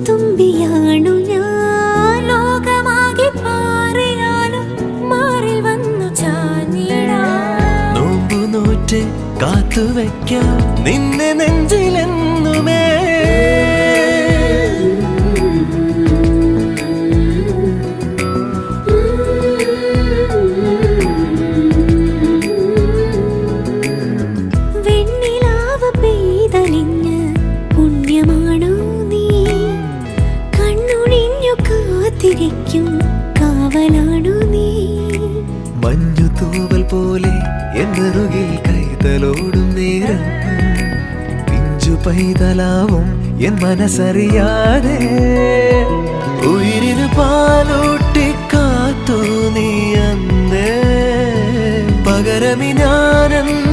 തുമ്പിയാണു ഞാൻ ലോകമാകെ പാറിയാലും മാറിൽ വന്നു ചാഞ്ഞിടാം നോമ്പു നോറ്റ് കാത്തുവയ്ക്കാം നിന്നെ നെഞ്ചിലെന്നുമേ വെണ്ണിലാവ് പെയ്തലിഞ്ഞ് പുണ്യമാണോ നീ കണ്ണുണിഞ്ഞു കാത്തിരിക്കും കാവലാണു നീ മഞ്ഞു തൂവൽ പോലെ എന്നറുകിൽ കൈതലോടും നേരം പിഞ്ചു പൈതലാവും എൻ മനസ്സറിയാതെ ഉയിരിന് പാലൂട്ടി കാത്തു നീ അന്നേ പകരമി ഞാനെന്ന്